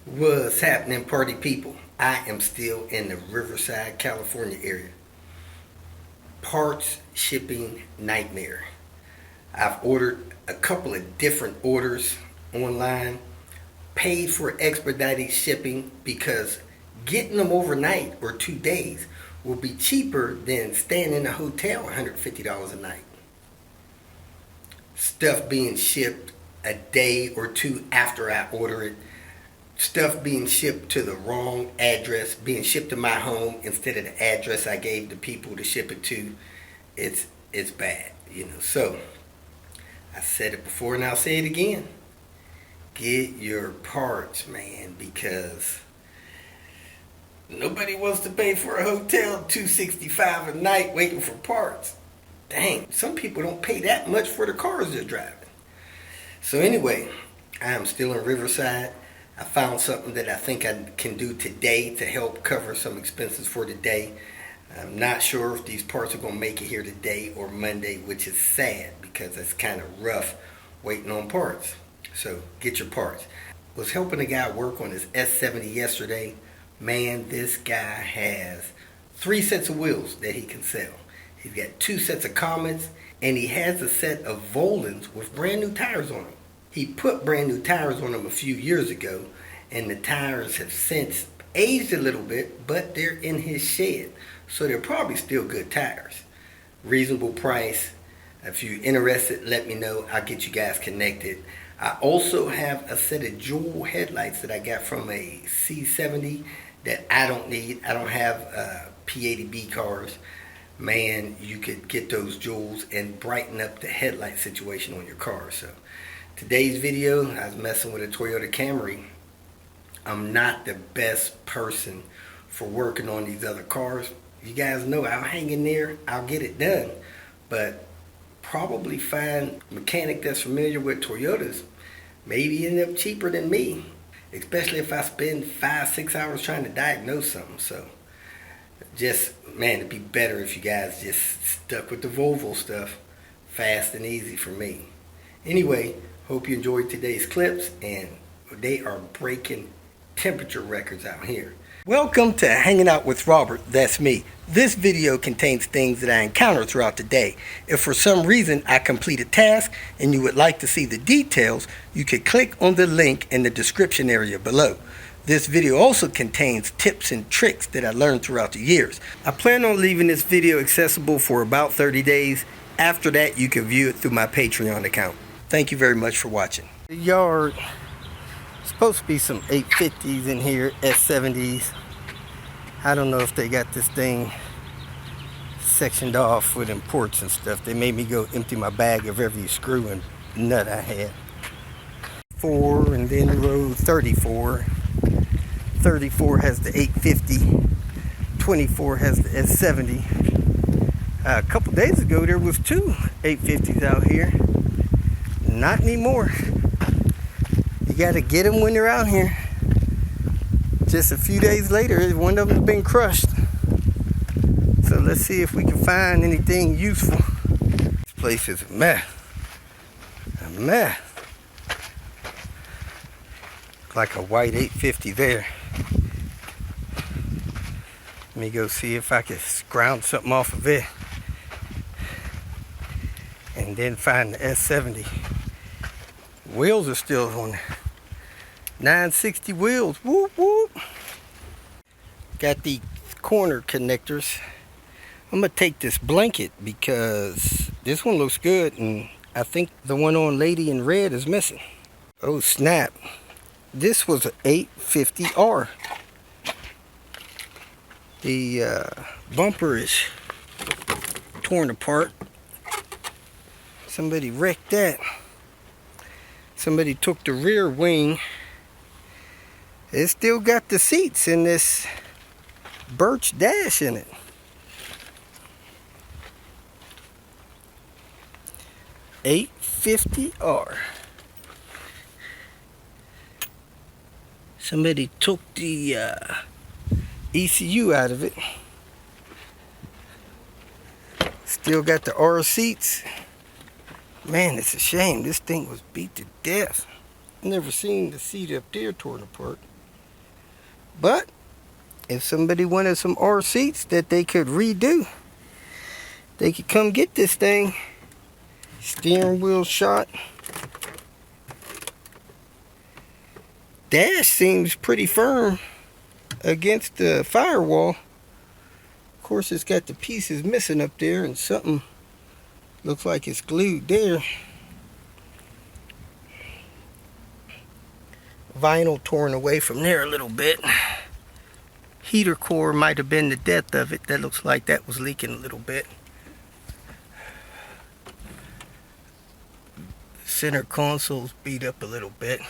What's happening, party people? I am still in the Riverside, California area. Parts shipping nightmare. I've ordered a couple of different orders online, paid for expedited shipping because getting them overnight or 2 days will be cheaper than staying in a hotel $150 a night. Stuff being shipped a day or two after I order it. Stuff being shipped to the wrong address, being shipped to my home instead of the address I gave the people to ship it to. It's bad, So I said it before and I'll say it again. Get your parts, man, because nobody wants to pay for a hotel $265 a night waiting for parts. Dang, some people don't pay that much for the cars they're driving. So anyway, I am still in Riverside. I found something that I think I can do today to help cover some expenses for today. I'm not sure if these parts are going to make it here today or Monday, which is sad because it's kind of rough waiting on parts. So get your parts. Was helping a guy work on his S70 yesterday. Man, this guy has 3 sets of wheels that he can sell. He's got 2 sets of Comets, and he has a set of Volans with brand new tires on them. He put brand new tires on them a few years ago, and the tires have since aged a little bit, but they're in his shed, so they're probably still good tires. Reasonable price. If you're interested, let me know. I'll get you guys connected. I also have a set of jewel headlights that I got from a C70 that I don't need. I don't have P80B cars. Man, you could get those jewels and brighten up the headlight situation on your car. So today's video, I was messing with a Toyota Camry. I'm not the best person for working on these other cars. You guys know I'll hang in there, I'll get it done. But probably find a mechanic that's familiar with Toyotas, maybe end up cheaper than me. Especially if I spend 5-6 hours trying to diagnose something. So just, man, it'd be better if you guys just stuck with the Volvo stuff. Fast and easy for me. Anyway, hope you enjoyed today's clips, and they are breaking temperature records out here. Welcome to Hanging Out with Robert, that's me. This video contains things that I encounter throughout the day. If for some reason I complete a task and you would like to see the details, you could click on the link in the description area below. This video also contains tips and tricks that I learned throughout the years. I plan on leaving this video accessible for about 30 days. After that, you can view it through my Patreon account. Thank you very much for watching. The yard, supposed to be some 850s in here, S70s. I don't know if they got this thing sectioned off with imports and stuff. They made me go empty my bag of every screw and nut I had. 4 and then row 34. 34 has the 850. 24 has the S70. A couple days ago there was 2 850s out here. Not anymore. You gotta get them when they're out here. Just a few days later, one of them's been crushed. So let's see if we can find anything useful. This place is a mess. A mess. Like a white 850 there. Let me go see if I can scrounge something off of it. And then find the S70. Wheels are still on there. 960 wheels. Whoop whoop. Got the corner connectors. I'm gonna take this blanket because this one looks good, and I think the one on lady in red is missing. Oh snap. This was an 850R. The bumper is torn apart. Somebody wrecked that. Somebody took the rear wing. It's still got the seats in this birch dash in it. $850R. Somebody took the ECU out of it. Still got the R seats. Man, it's a shame. This thing was beat to death. Never seen the seat up there torn apart. But if somebody wanted some R seats that they could redo, they could come get this thing. Steering wheel shot. Dash seems pretty firm against the firewall. Of course, it's got the pieces missing up there, and something looks like it's glued there. Vinyl torn away from there a little bit. Heater core might have been the depth of it. That looks like that was leaking a little bit. Center console's beat up a little bit.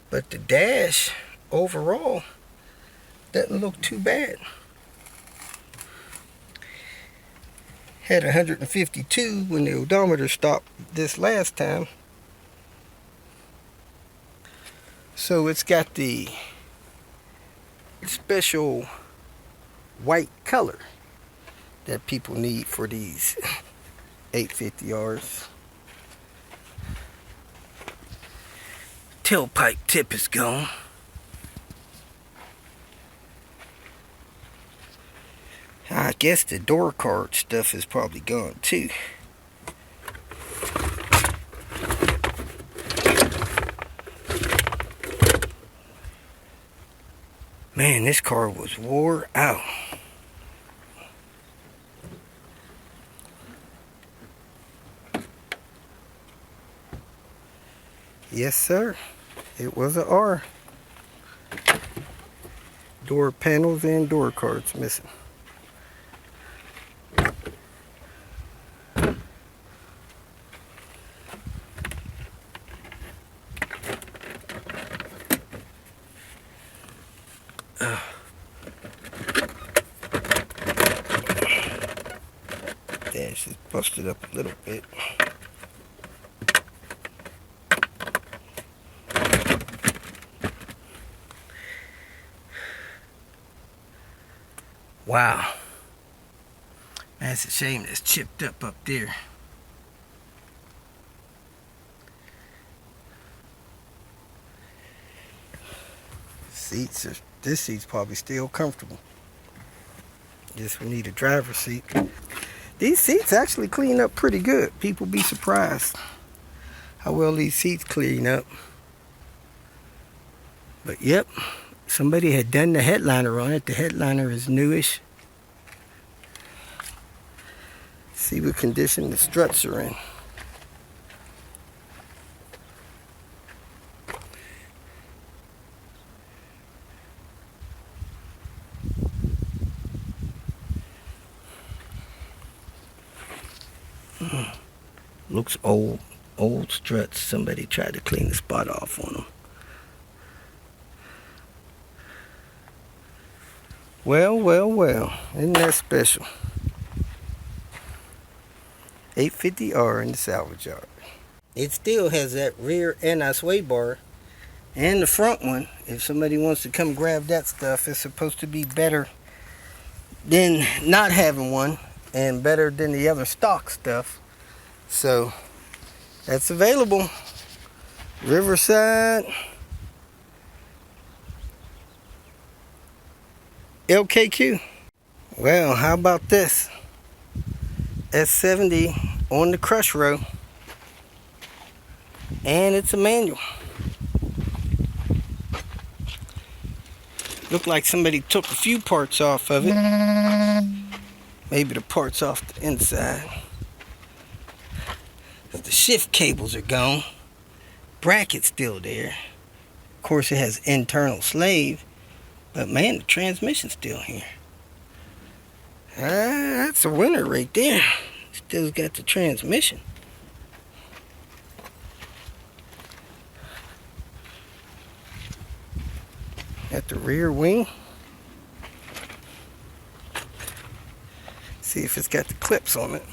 But the dash overall doesn't look too bad. Had 152 when the odometer stopped this last time. So it's got the special white color that people need for these 850Rs. Tailpipe tip is gone. I guess the door card stuff is probably gone too. Man, this car was wore out. Yes, sir. It was an R. Door panels and door cards missing. Dash is busted up a little bit. Wow. That's a shame that's chipped up there. This seat's probably still comfortable. Just we need a driver's seat. These seats actually clean up pretty good. People be surprised how well these seats clean up. But yep, somebody had done the headliner on it. The headliner is newish. See what condition the struts are in. Looks old struts. Somebody tried to clean the spot off on them. Well, isn't that special? 850R in the salvage yard. It still has that rear anti-sway bar and the front one. If somebody wants to come grab that stuff, it's supposed to be better than not having one and better than the other stock stuff. So that's available. Riverside, LKQ. Well, how about this? S70 on the crush row, and it's a manual. Looked like somebody took a few parts off of it. Maybe the parts off the inside. The shift cables are gone. Bracket's still there. Of course, it has internal slave, but man, the transmission's still here. That's a winner right there. Still got the transmission. Got the rear wing. See if it's got the clips on it.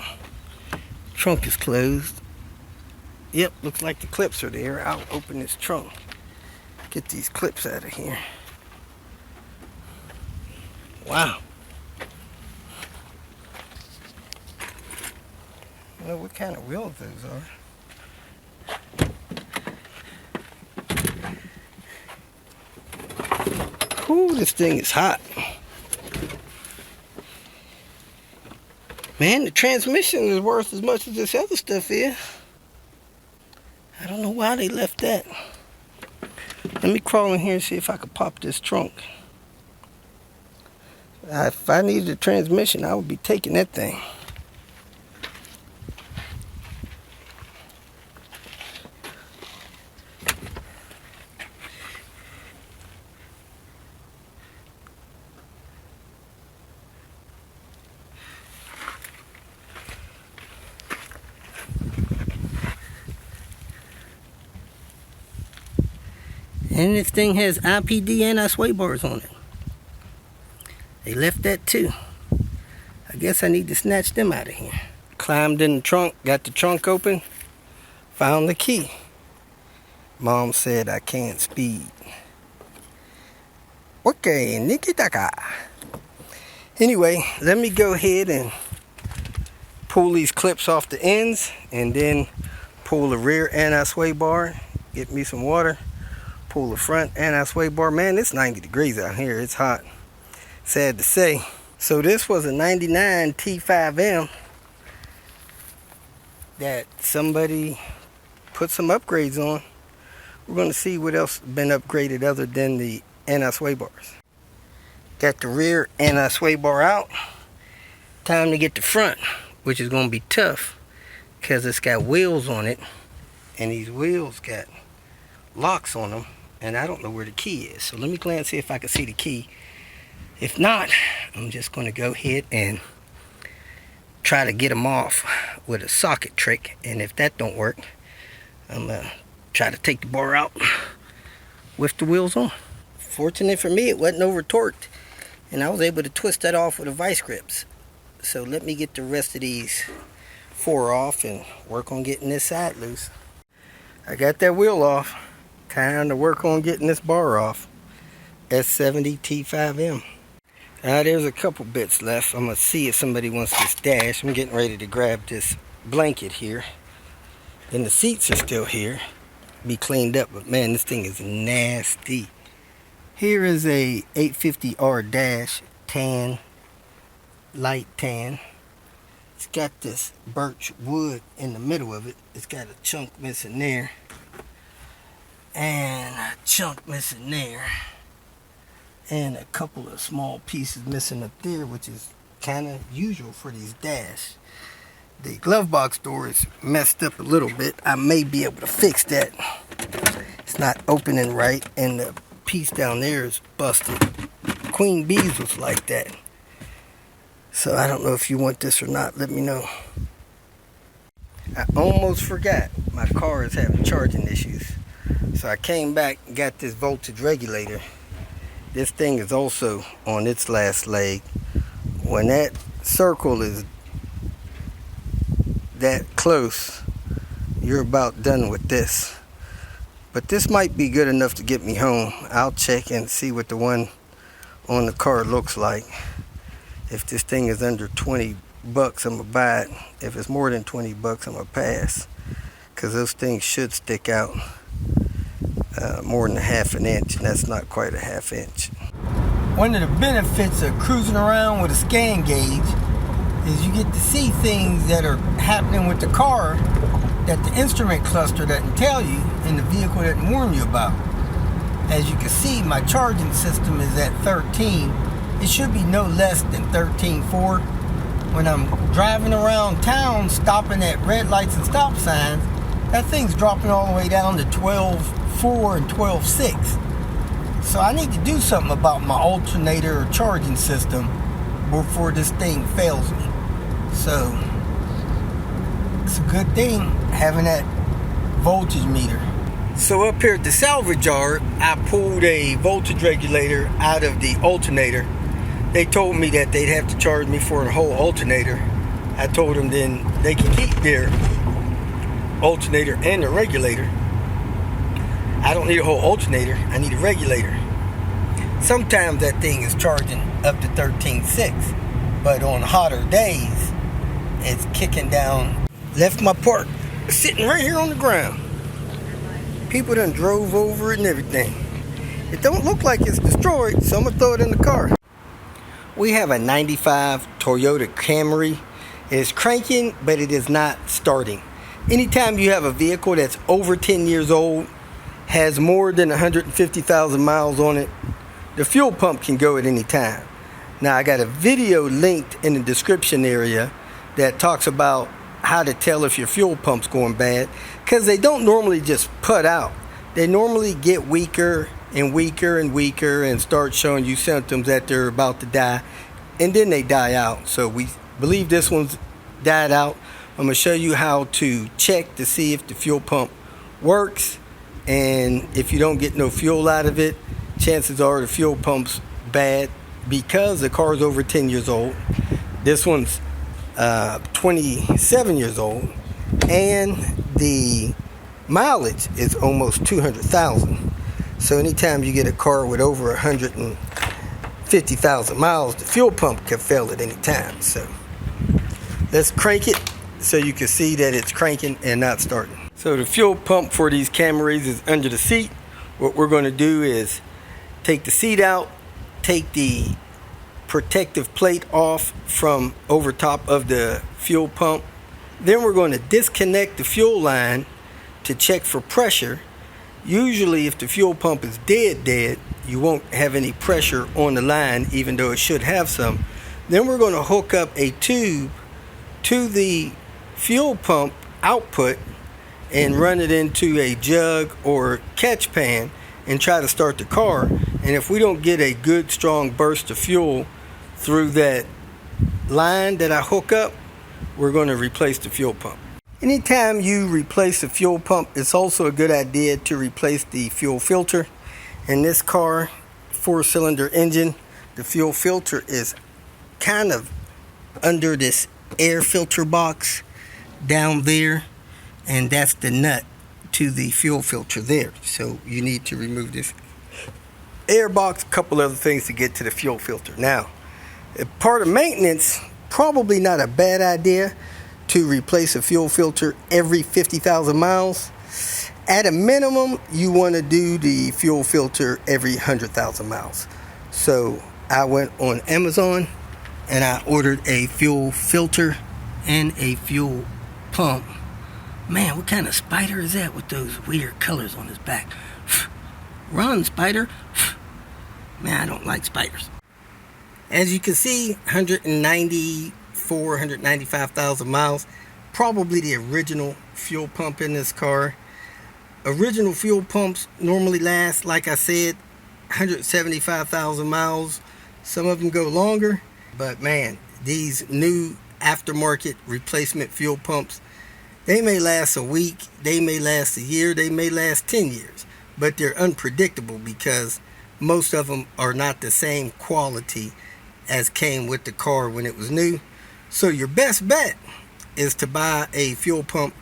Trunk is closed. Yep, looks like the clips are there. I'll open this trunk. Get these clips out of here. Wow. I don't know what kind of wheels those are. Ooh, this thing is hot. Man, the transmission is worth as much as this other stuff is. I don't know why they left that. Let me crawl in here and see if I can pop this trunk. If I needed a transmission, I would be taking that thing. And this thing has IPD anti-sway bars on it. They left that too. I guess I need to snatch them out of here. Climbed in the trunk, got the trunk open, found the key. Mom said I can't speed. Okay, Nikitaka. Anyway, let me go ahead and pull these clips off the ends and then pull the rear anti-sway bar, get me some water. Pull the front anti-sway bar. Man, it's 90 degrees out here. It's hot. Sad to say. So this was a 99 T5M that somebody put some upgrades on. We're going to see what else has been upgraded other than the anti-sway bars. Got the rear anti-sway bar out. Time to get the front, which is going to be tough because it's got wheels on it, and these wheels got locks on them. And I don't know where the key is. So let me glance see if I can see the key. If not, I'm just going to go ahead and try to get them off with a socket trick. And if that don't work, I'm going to try to take the bar out with the wheels on. Fortunate for me, it wasn't over torqued. And I was able to twist that off with the vice grips. So let me get the rest of these 4 off and work on getting this side loose. I got that wheel off. Time to work on getting this bar off. S70 T5M. Now there's a couple bits left. I'm going to see if somebody wants this dash. I'm getting ready to grab this blanket here. And the seats are still here. Be cleaned up, but man, this thing is nasty. Here is a 850R dash, tan, light tan. It's got this birch wood in the middle of it. It's got a chunk missing there. And a chunk missing there, and a couple of small pieces missing up there, which is kind of usual for these dash. The glove box door is messed up a little bit. I may be able to fix that. It's not opening right, and the piece down there is busted. Queen Bees was like that. So I don't know if you want this or not. Let me know. I almost forgot. My car is having charging issues. So I came back and got this voltage regulator. This thing is also on its last leg. When that circle is that close, you're about done with this. But this might be good enough to get me home. I'll check and see what the one on the car looks like. If this thing is under 20 bucks, I'm gonna buy it. If it's more than 20 bucks, I'm gonna pass. Because those things should stick out more than a half an inch, and that's not quite a half inch. One of the benefits of cruising around with a scan gauge is you get to see things that are happening with the car that the instrument cluster doesn't tell you and the vehicle doesn't warn you about. As you can see, my charging system is at 13. It should be no less than 13.4. When I'm driving around town, stopping at red lights and stop signs, that thing's dropping all the way down to 12.4 and 12.6. So I need to do something about my alternator charging system before this thing fails me. So it's a good thing having that voltage meter. So up here at the salvage yard, I pulled a voltage regulator out of the alternator. They told me that they'd have to charge me for the whole alternator. I told them then they can keep their alternator and the regulator. I don't need a whole alternator, I need a regulator. Sometimes that thing is charging up to 13.6, but on hotter days, it's kicking down. Left my part sitting right here on the ground. People done drove over it and everything. It don't look like it's destroyed, so I'm gonna throw it in the car. We have a 95 Toyota Camry. It's cranking, but it is not starting. Anytime you have a vehicle that's over 10 years old, has more than 150,000 miles on it, the fuel pump can go at any time. Now, I got a video linked in the description area that talks about how to tell if your fuel pump's going bad, because they don't normally just put out. They normally get weaker and weaker and weaker and start showing you symptoms that they're about to die, and then they die out. So we believe this one's died out. I'm going to show you how to check to see if the fuel pump works, and if you don't get no fuel out of it, chances are the fuel pump's bad because the car is over 10 years old. This one's 27 years old, and the mileage is almost 200,000. So anytime you get a car with over 150,000 miles, the fuel pump can fail at any time. So let's crank it so you can see that it's cranking and not starting. So the fuel pump for these Camrys is under the seat. What we're going to do is take the seat out, take the protective plate off from over top of the fuel pump. Then we're going to disconnect the fuel line to check for pressure. Usually if the fuel pump is dead, you won't have any pressure on the line, even though it should have some. Then we're going to hook up a tube to the fuel pump output and run it into a jug or catch pan and try to start the car. And if we don't get a good strong burst of fuel through that line that I hook up, we're going to replace the fuel pump. Anytime you replace the fuel pump, it's also a good idea to replace the fuel filter. In this car, 4-cylinder engine, the fuel filter is kind of under this air filter box down there, and that's the nut to the fuel filter there. So you need to remove this air box, a couple other things to get to the fuel filter. Now, part of maintenance, probably not a bad idea to replace a fuel filter every 50,000 miles. At a minimum, you want to do the fuel filter every 100,000 miles. So I went on Amazon and I ordered a fuel filter and a fuel pump. Man, what kind of spider is that with those weird colors on his back? Run, spider. Man, I don't like spiders. As you can see, 195,000 miles. Probably the original fuel pump in this car. Original fuel pumps normally last, like I said, 175,000 miles. Some of them go longer, but man, these new aftermarket replacement fuel pumps, they may last a week, they may last a year, they may last 10 years, but they're unpredictable because most of them are not the same quality as came with the car when it was new. So your best bet is to buy a fuel pump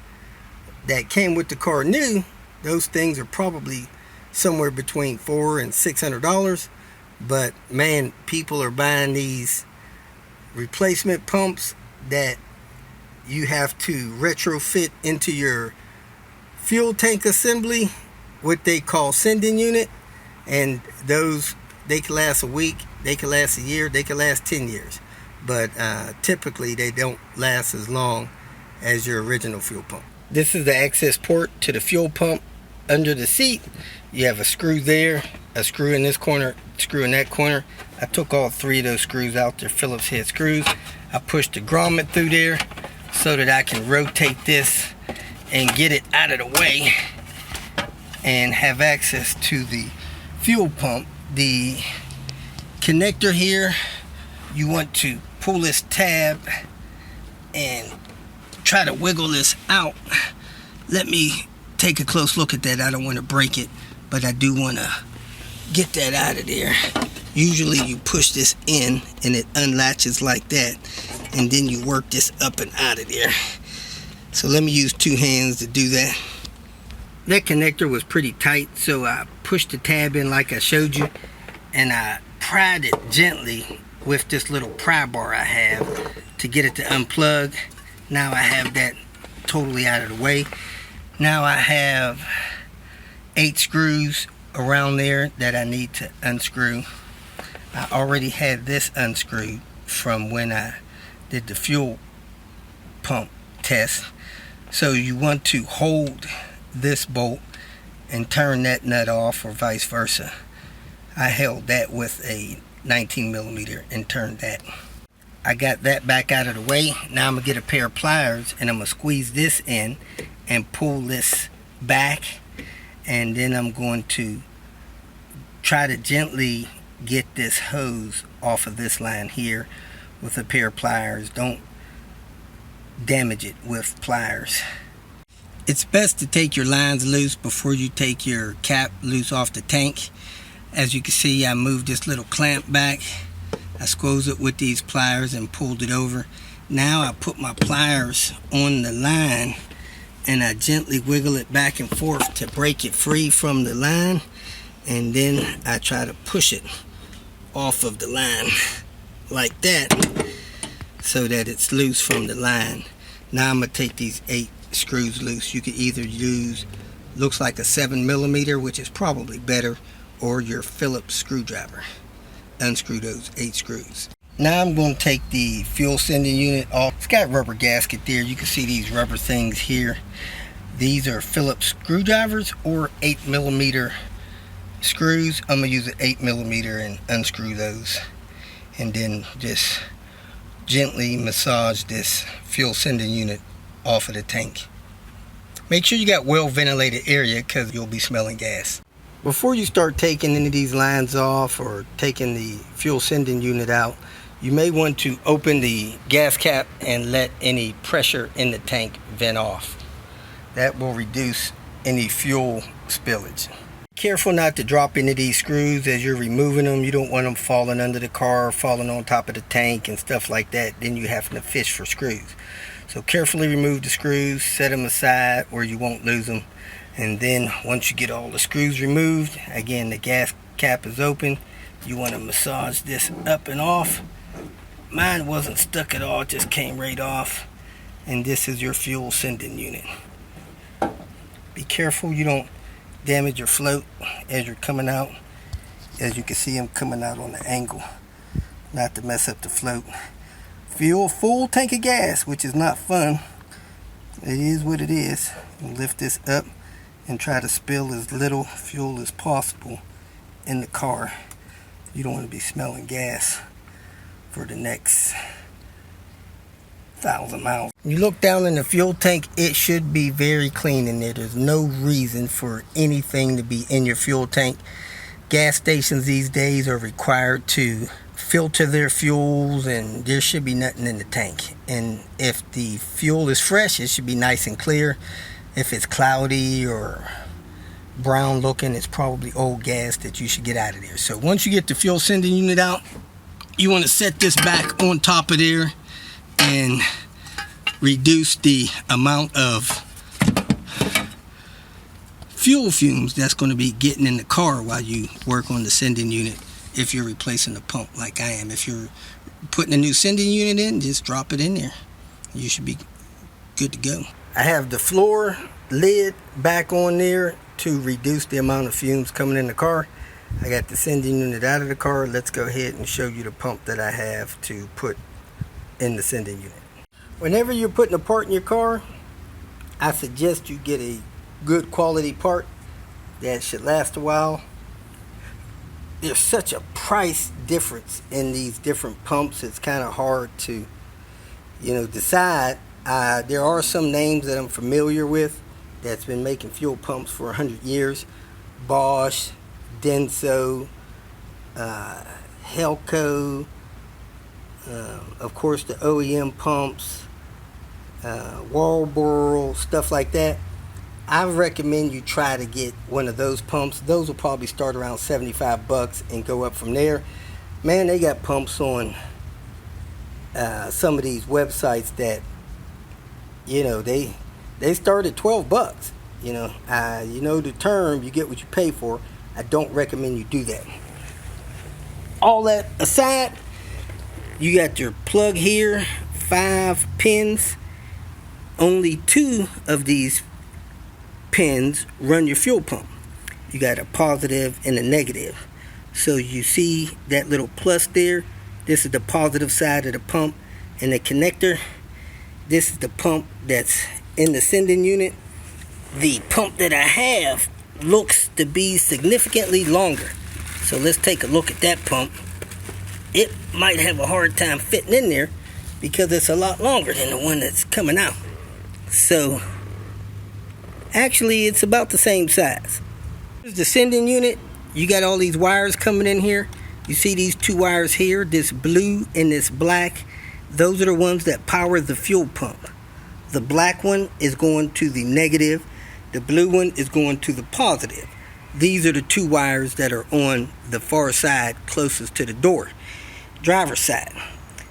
that came with the car new. Those things are probably somewhere between $400 and $600. But man, people are buying these replacement pumps that you have to retrofit into your fuel tank assembly, what they call sending unit. And those, they can last a week, they can last a year, they can last 10 years. But typically they don't last as long as your original fuel pump. This is the access port to the fuel pump. Under the seat, you have a screw there, a screw in this corner, a screw in that corner. I took all three of those screws out. They're Phillips head screws. I pushed the grommet through there so that I can rotate this and get it out of the way and have access to the fuel pump. The connector here, you want to pull this tab and try to wiggle this out. Let me take a close look at that. I don't want to break it, but I do want to get that out of there. Usually you push this in and it unlatches like that, and then you work this up and out of there. So let me use two hands to do that. That connector was pretty tight, so I pushed the tab in like I showed you, and I pried it gently with this little pry bar I have to get it to unplug. Now I have that totally out of the way. Now I have 8 screws around there that I need to unscrew. I already had this unscrewed from when I did the fuel pump test. So you want to hold this bolt and turn that nut off, or vice versa. I held that with a 19mm and turned that. I got that back out of the way. Now I'm gonna get a pair of pliers and I'm gonna squeeze this in and pull this back, and then I'm going to try to gently get this hose off of this line here with a pair of pliers. Don't damage it with pliers. It's best to take your lines loose before you take your cap loose off the tank. As you can see, I moved this little clamp back. I squeezed it with these pliers and pulled it over. Now I put my pliers on the line and I gently wiggle it back and forth to break it free from the line, and then I try to push it off of the line like that so that it's loose from the line. Now I'm going to take these 8 screws loose. You could either use, looks like a 7mm, which is probably better, or your Phillips screwdriver. Unscrew those 8 screws. Now I'm going to take the fuel sending unit off. It's got rubber gasket there. You can see these rubber things here. These are Phillips screwdrivers or 8mm screws. I'm going to use an 8mm and unscrew those, and then just gently massage this fuel sending unit off of the tank. Make sure you got well ventilated area because you'll be smelling gas. Before you start taking any of these lines off or taking the fuel sending unit out, you may want to open the gas cap and let any pressure in the tank vent off. That will reduce any fuel spillage. Careful not to drop any of these screws as you're removing them. You don't want them falling under the car, falling on top of the tank and stuff like that. Then you have to fish for screws. So carefully remove the screws, set them aside where you won't lose them. And then once you get all the screws removed, again the gas cap is open. You want to massage this up and off. Mine wasn't stuck at all, it just came right off. And this is your fuel sending unit. Be careful you don't damage your float as you're coming out. As you can see, I'm coming out on the angle, not to mess up the float. Fuel full tank of gas, which is not fun. It is what it is. Lift this up and try to spill as little fuel as possible in the car. You don't want to be smelling gas for the next 1,000 miles. You look down in the fuel tank, it should be very clean in there. There's no reason for anything to be in your fuel tank. Gas stations these days are required to filter their fuels, and there should be nothing in the tank. And if the fuel is fresh, it should be nice and clear. If it's cloudy or brown looking, it's probably old gas that you should get out of there. So once you get the fuel sending unit out, you want to set this back on top of there and reduce the amount of fuel fumes that's going to be getting in the car while you work on the sending unit. If you're replacing the pump like I am, if you're putting a new sending unit in, just drop it in there. You should be good to go. I have the floor lid back on there to reduce the amount of fumes coming in the car. I got the sending unit out of the car. Let's go ahead and show you the pump that I have to put in the sending unit. Whenever you're putting a part in your car, I suggest you get a good quality part that should last a while. There's such a price difference in these different pumps. It's kind of hard to, decide. There are some names that I'm familiar with that's been making fuel pumps for 100 years. Bosch, Denso, Helco, of course the OEM pumps, Walboro, stuff like that. I recommend you try to get one of those pumps. Those will probably start around $75 and go up from there. Man, they got pumps on some of these websites that, they start at $12. The term, you get what you pay for. I don't recommend you do that. All that aside, you got your plug here, 5 pins. Only 2 of these pins run your fuel pump. you got a positive and a negative. So you see that little plus there, this is the positive side of the pump, and the connector, this is the pump that's in the sending unit. The pump that I have looks to be significantly longer. So let's take a look at that pump. It might have a hard time fitting in there because it's a lot longer than the one that's coming out. So actually it's about the same size. Here's the sending unit. You got all these wires coming in here. You see these two wires here, this blue and this black. Those are the ones that power the fuel pump. The black one is going to the negative. The blue one is going to the positive. These are the two wires that are on the far side closest to the door, driver's side.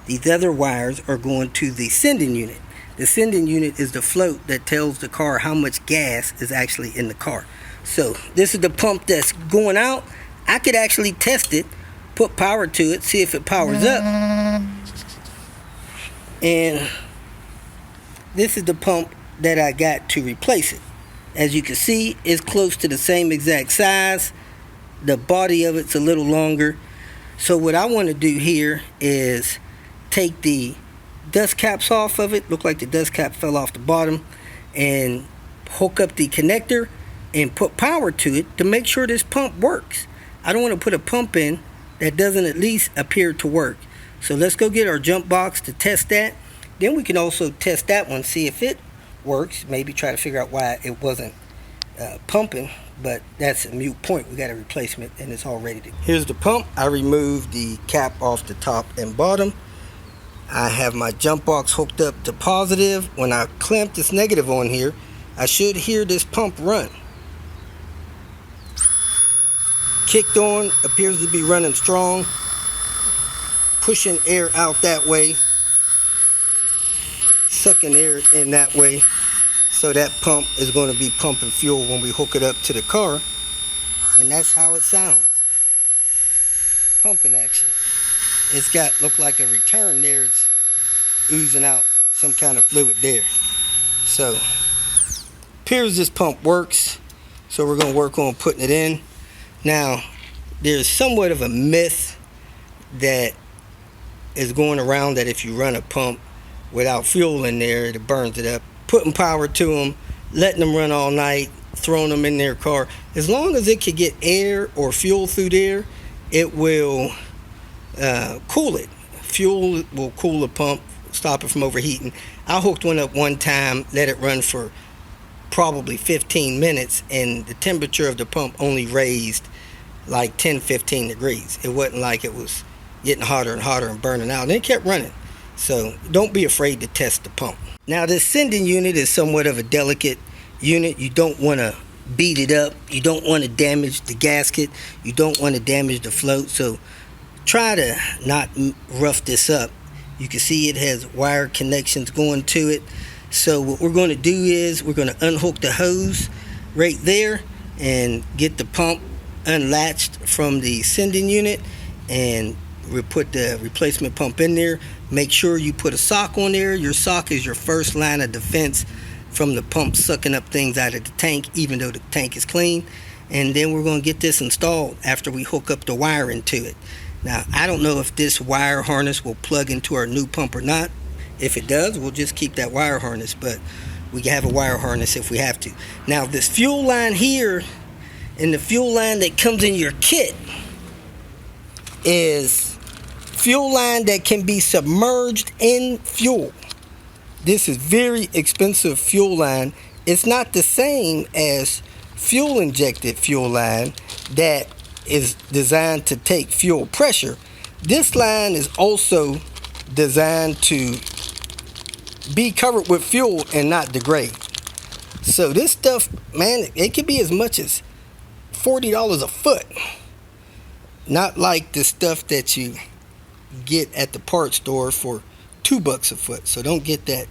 These other wires are going to the sending unit. The sending unit is the float that tells the car how much gas is actually in the car. So this is the pump that's going out. I could actually test it, put power to it, see if it powers up. And this is the pump that I got to replace it. As you can see, it's close to the same exact size. The body of it's a little longer. So what I want to do here is take the dust caps off of it. Look like the dust cap fell off the bottom, and hook up the connector and put power to it to make sure this pump works. I don't want to put a pump in that doesn't at least appear to work. So let's go get our jump box to test that. Then we can also test that one, see if it works. Maybe try to figure out why it wasn't pumping, but that's a moot point. We got a replacement and it's all ready to go. Here's the pump. I removed the cap off the top and bottom. I have my jump box hooked up to positive. When I clamp this negative on here, I should hear this pump run. Kicked on, appears to be running strong, pushing air out that way, sucking air in that way. So that pump is going to be pumping fuel when we hook it up to the car, and that's how it sounds. Pumping action. It's got, look like a return there. It's oozing out some kind of fluid there. So appears this pump works. So we're going to work on putting it in. Now, there's somewhat of a myth that is going around that if you run a pump without fuel in there, it burns it up. Putting power to them, letting them run all night, throwing them in their car, as long as it can get air or fuel through there, it will cool it. Fuel will cool the pump, stop it from overheating. I hooked one up one time, let it run for probably 15 minutes, and the temperature of the pump only raised like 10-15 degrees. It wasn't like it was getting hotter and hotter and burning out, and it kept running. So don't be afraid to test the pump. Now this sending unit is somewhat of a delicate unit. You don't want to beat it up. You don't want to damage the gasket. You don't want to damage the float. So try to not rough this up. You can see it has wire connections going to it. So what we're going to do is we're going to unhook the hose right there and get the pump unlatched from the sending unit, and we'll put the replacement pump in there. Make sure you put a sock on there. Your sock is your first line of defense from the pump sucking up things out of the tank, even though the tank is clean. And then we're going to get this installed after we hook up the wire into it. Now, I don't know if this wire harness will plug into our new pump or not. If it does, we'll just keep that wire harness, but we can have a wire harness if we have to. Now, this fuel line here and the fuel line that comes in your kit is fuel line that can be submerged in fuel. This is very expensive fuel line. It's not the same as fuel injected fuel line that is designed to take fuel pressure. This line is also designed to be covered with fuel and not degrade. So this stuff, man, it could be as much as $40 a foot. Not like the stuff that you get at the parts store for $2 a foot. So don't get that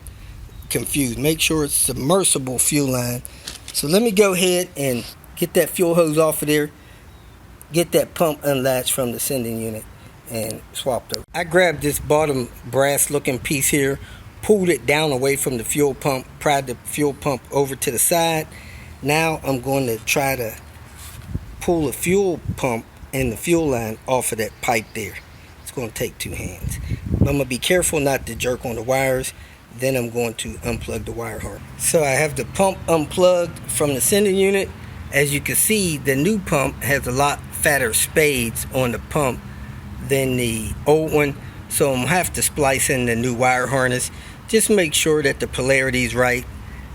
confused. Make sure it's submersible fuel line. So let me go ahead and get that fuel hose off of there, get that pump unlatched from the sending unit and swapped over. I grabbed this bottom brass looking piece here, pulled it down away from the fuel pump, pried the fuel pump over to the side. Now I'm going to try to pull the fuel pump and the fuel line off of that pipe there. It's going to take 2 hands. But I'm going to be careful not to jerk on the wires. Then I'm going to unplug the wire harness. So I have the pump unplugged from the sending unit. As you can see, the new pump has a lot fatter spades on the pump than the old one. So I'm going to have to splice in the new wire harness. Just make sure that the polarity is right.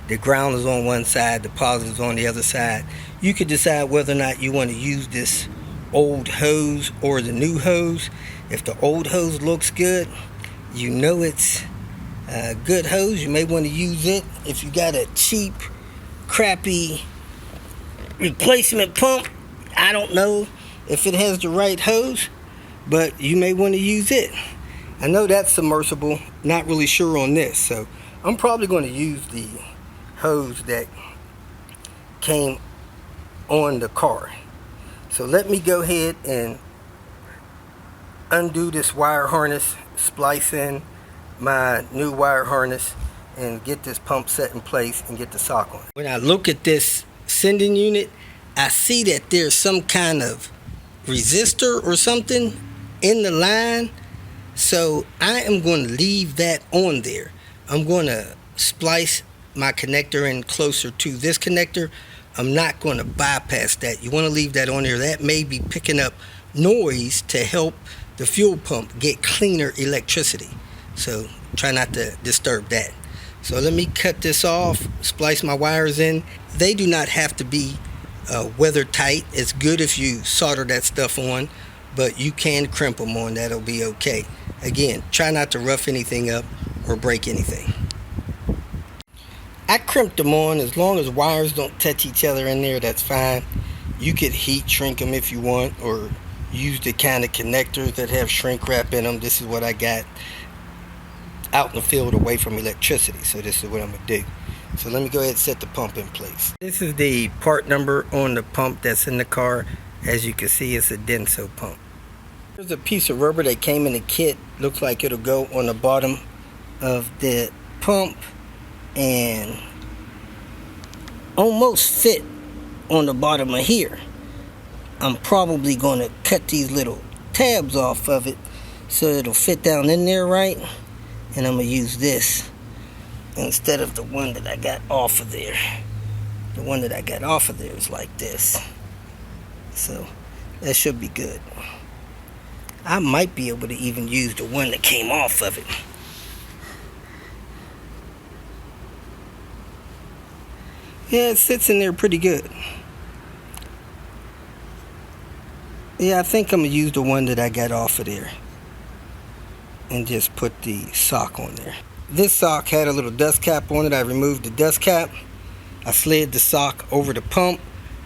The ground is on one side, the positive is on the other side. You could decide whether or not you want to use this old hose or the new hose. If the old hose looks good, you know it's a good hose, you may want to use it. If you got a cheap, crappy replacement pump, I don't know if it has the right hose, but you may want to use it. I know that's submersible, not really sure on this, so I'm probably going to use the hose that came on the car. So let me go ahead and undo this wire harness, splice in my new wire harness, and get this pump set in place and get the sock on. When I look at this sending unit, I see that there's some kind of resistor or something in the line. So I am going to leave that on there. I'm going to splice my connector in closer to this connector. I'm not going to bypass that. You want to leave that on there. That may be picking up noise to help the fuel pump get cleaner electricity. So try not to disturb that. So let me cut this off, splice my wires in. They do not have to be weather tight. It's good if you solder that stuff on, but you can crimp them on. That'll be okay. Again, try not to rough anything up or break anything. I crimped them on. As long as wires don't touch each other in there, that's fine. You could heat shrink them if you want, or use the kind of connectors that have shrink wrap in them. This is what I got out in the field away from electricity, so this is what I'm going to do. So let me go ahead and set the pump in place. This is the part number on the pump that's in the car. As you can see, it's a Denso pump. There's a piece of rubber that came in the kit. Looks like it'll go on the bottom of the pump and almost fit on the bottom of here. I'm probably going to cut these little tabs off of it so it'll fit down in there right. And I'm going to use this instead of the one that I got off of there. The one that I got off of there is like this. So that should be good. I might be able to even use the one that came off of it. Yeah, it sits in there pretty good. Yeah, I think I'm going to use the one that I got off of there and just put the sock on there. This sock had a little dust cap on it. I removed the dust cap. I slid the sock over the pump.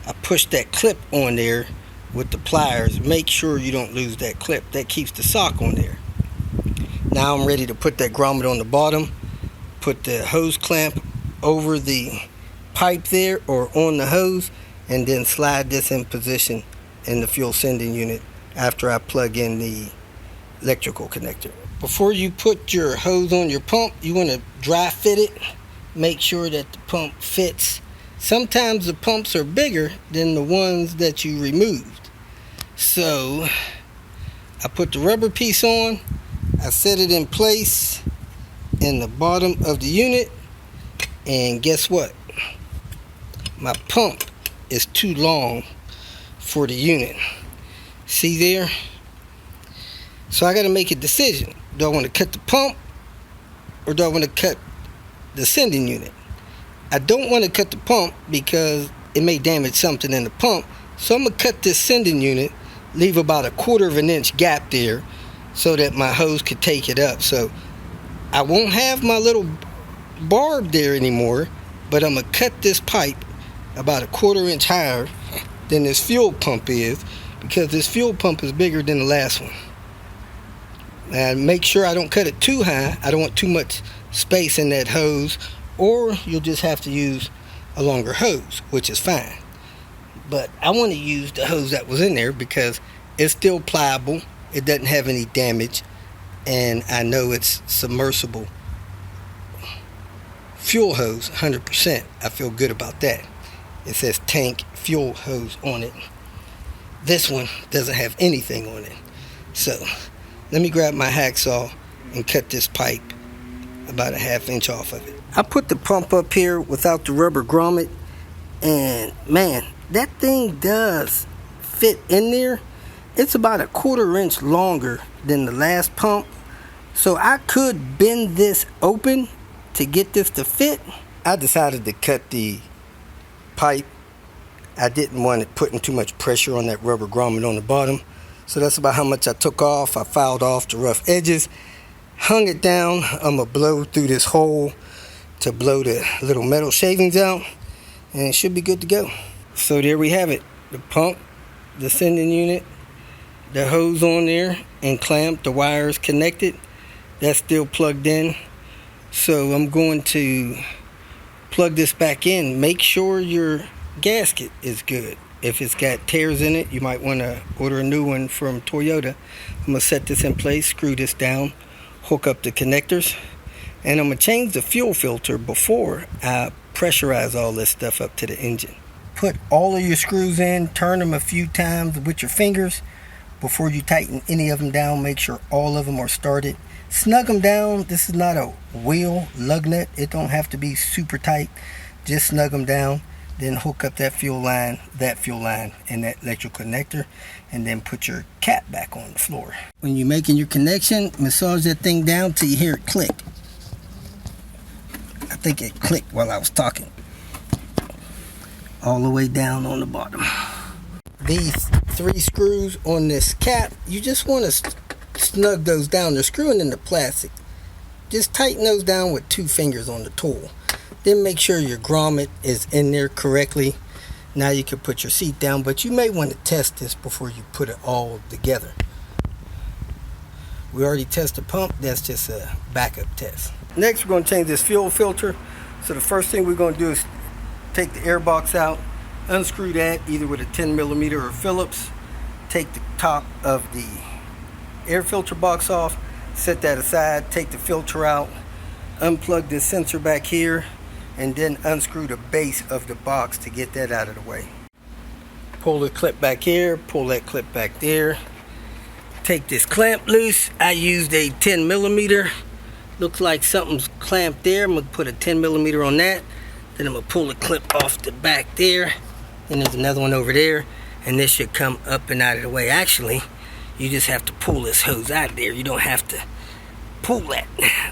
I pushed that clip on there with the pliers. Make sure you don't lose that clip. That keeps the sock on there. Now I'm ready to put that grommet on the bottom. Put the hose clamp over the pipe there or on the hose, and then slide this in position in the fuel sending unit after I plug in the electrical connector. Before you put your hose on your pump, you want to dry fit it. Make sure that the pump fits. Sometimes the pumps are bigger than the ones that you removed. So I put the rubber piece on. I set it in place in the bottom of the unit. And guess what? My pump is too long for the unit. See there? So I got to make a decision. Do I want to cut the pump or do I want to cut the sending unit? I don't want to cut the pump because it may damage something in the pump. So I'm going to cut this sending unit, leave about 1/4 of an inch gap there so that my hose could take it up. So I won't have my little barb there anymore, but I'm going to cut this pipe about 1/4 inch higher than this fuel pump is, because this fuel pump is bigger than the last one. And make sure I don't cut it too high. I don't want too much space in that hose, or you'll just have to use a longer hose, which is fine. But I want to use the hose that was in there because it's still pliable. It doesn't have any damage, and I know it's submersible fuel hose 100%. I feel good about that. It says tank fuel hose on it. This one doesn't have anything on it. So let me grab my hacksaw and cut this pipe about a 1/2 inch off of it. I put the pump up here without the rubber grommet, and man, that thing does fit in there. It's about 1/4 inch longer than the last pump, so I could bend this open to get this to fit. I decided to cut the pipe. I didn't want it putting too much pressure on that rubber grommet on the bottom, so that's about how much I took off. I filed off the rough edges, hung it down. I'm gonna blow through this hole to blow the little metal shavings out, and it should be good to go. So there we have it, the pump, the sending unit, the hose on there and clamped, the wires connected. That's still plugged in. So I'm going to plug this back in. Make sure your gasket is good. If it's got tears in it, you might want to order a new one from Toyota. I'm going to set this in place, screw this down, hook up the connectors, and I'm going to change the fuel filter before I pressurize all this stuff up to the engine. Put all of your screws in, turn them a few times with your fingers before you tighten any of them down. Make sure all of them are started. Snug them down. This is not a wheel lug nut. It don't have to be super tight. Just snug them down. Then hook up that fuel line, and that electrical connector, and then put your cap back on the floor. When you're making your connection, massage that thing down till you hear it click. I think it clicked while I was talking. All the way down on the bottom. These 3 screws on this cap, you just want to snug those down. They're screwing in the plastic. Just tighten those down with 2 fingers on the tool. Then make sure your grommet is in there correctly. Now you can put your seat down, but you may want to test this before you put it all together. We already tested the pump. That's just a backup test. Next, we're going to change this fuel filter. So the first thing we're going to do is take the air box out, unscrew that either with a 10mm or Phillips. Take the top of the air filter box off, set that aside, take the filter out, unplug this sensor back here, and then unscrew the base of the box to get that out of the way. Pull the clip back here, pull that clip back there. Take this clamp loose. I used a 10mm. Looks like something's clamped there. I'm gonna put a 10mm on that. Then I'm gonna pull the clip off the back there. And there's another one over there. And this should come up and out of the way. Actually, you just have to pull this hose out of there. You don't have to pull that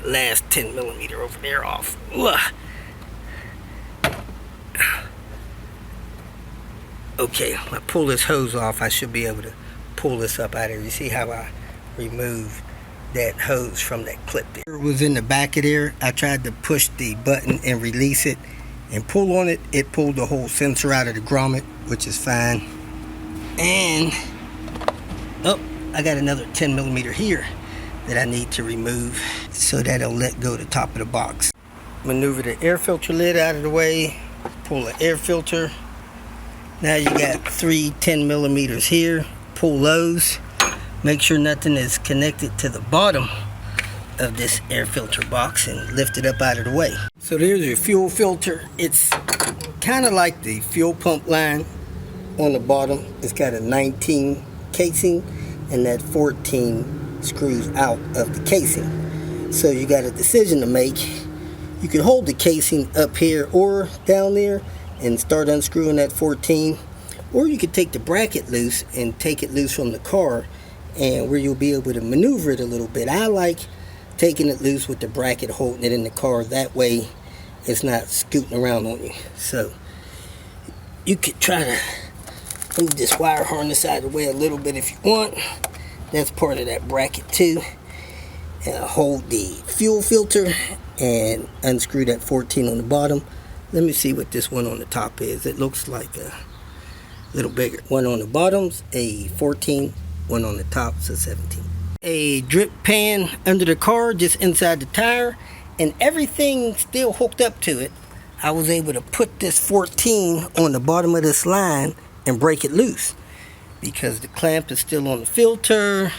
last 10mm over there off. Ugh. Okay, when I pull this hose off, I should be able to pull this up out of there. You see how I removed that hose from that clip there? It was in the back of there. I tried to push the button and release it and pull on it. It pulled the whole sensor out of the grommet, which is fine. And oh, I got another 10mm here that I need to remove so that it'll let go the top of the box. Maneuver the air filter lid out of the way, pull the air filter. Now you got 3 10mm here. Pull those. Make sure nothing is connected to the bottom of this air filter box and lift it up out of the way. So there's your fuel filter. It's kind of like the fuel pump line on the bottom. It's got a 19 casing and that 14 screws out of the casing. So you got a decision to make. You can hold the casing up here or down there and start unscrewing that 14, or you could take the bracket loose and take it loose from the car, and where you'll be able to maneuver it a little bit. I like taking it loose with the bracket, holding it in the car. That way it's not scooting around on you. So you could try to move this wire harness out of the way a little bit if you want. That's part of that bracket too. And hold the fuel filter and unscrew that 14 on the bottom. Let me see what this one on the top is. It looks like a little bigger. One on the bottom's a 14, one on the top's a 17. A drip pan under the car, just inside the tire, and everything still hooked up to it. I was able to put this 14 on the bottom of this line and break it loose because the clamp is still on the filter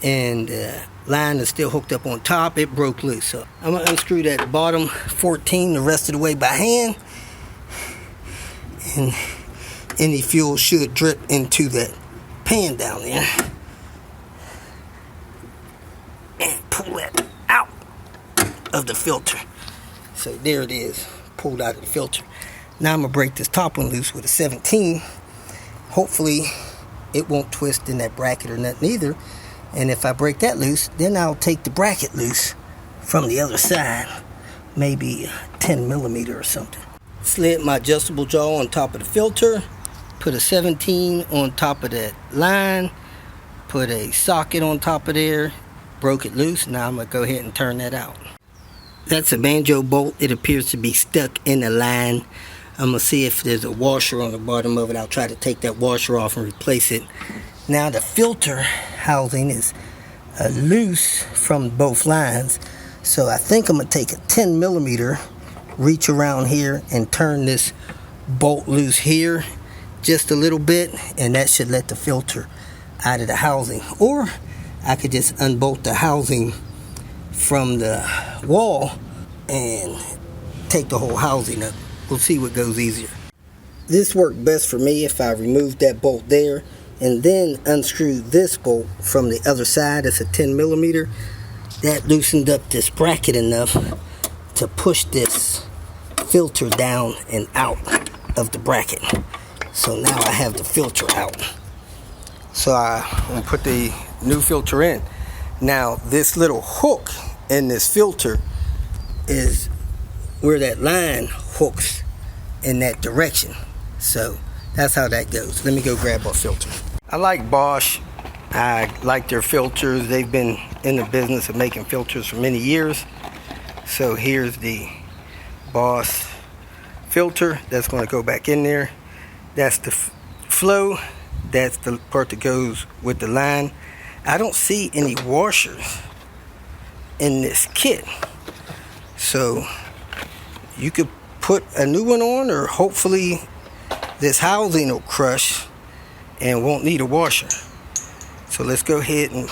and the line is still hooked up on top. It broke loose. So I'm going to unscrew that bottom 14 the rest of the way by hand. And any fuel should drip into that pan down there. And pull that out of the filter. So there it is, pulled out of the filter. Now I'm gonna break this top one loose with a 17. Hopefully it won't twist in that bracket or nothing either. And if I break that loose, then I'll take the bracket loose from the other side, maybe 10 millimeter or something. Slid my adjustable jaw on top of the filter, put a 17 on top of that line, put a socket on top of there, broke it loose. Now I'm gonna go ahead and turn that out. That's a banjo bolt. It appears to be stuck in the line. I'm gonna see if there's a washer on the bottom of it. I'll try to take that washer off and replace it. Now the filter housing is loose from both lines, so I think I'm gonna take a 10 millimeter, reach around here and turn this bolt loose here just a little bit, and that should let the filter out of the housing. Or I could just unbolt the housing from the wall and take the whole housing up. We'll see what goes easier. This worked best for me if I removed that bolt there and then unscrew this bolt from the other side. It's a 10 millimeter. That loosened up this bracket enough to push this filter down and out of the bracket. So now I have the filter out. So I'm gonna put the new filter in. Now this little hook in this filter is where that line hooks in that direction. So that's how that goes. Let me go grab our filter. I like Bosch. I like their filters. They've been in the business of making filters for many years. So here's the Bosch filter that's going to go back in there. That's the flow. That's the part that goes with the line. I don't see any washers in this kit, so you could put a new one on, or hopefully this housing will crush and won't need a washer. So let's go ahead and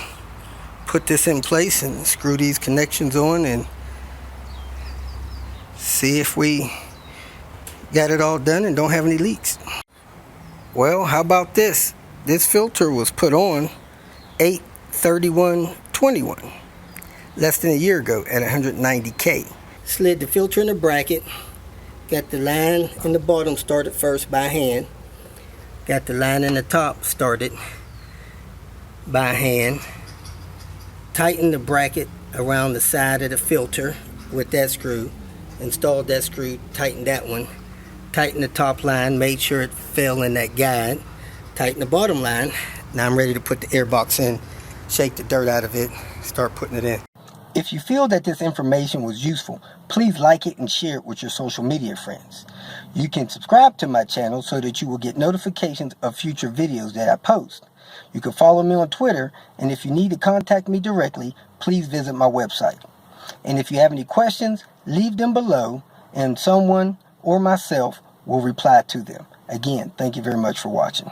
put this in place and screw these connections on and see if we got it all done and don't have any leaks. Well, how about this? This filter was put on 8/31/21, less than a year ago, at 190K. Slid the filter in the bracket, got the line in the bottom started first by hand, got the line in the top started by hand, tightened the bracket around the side of the filter with that screw, installed that screw, tightened that one, tightened the top line, made sure it fell in that guide, tightened the bottom line. Now I'm ready to put the air box in, shake the dirt out of it, start putting it in. If you feel that this information was useful, please like it and share it with your social media friends. You can subscribe to my channel so that you will get notifications of future videos that I post. You can follow me on Twitter, and if you need to contact me directly, please visit my website. And if you have any questions, leave them below, and someone or myself will reply to them. Again, thank you very much for watching.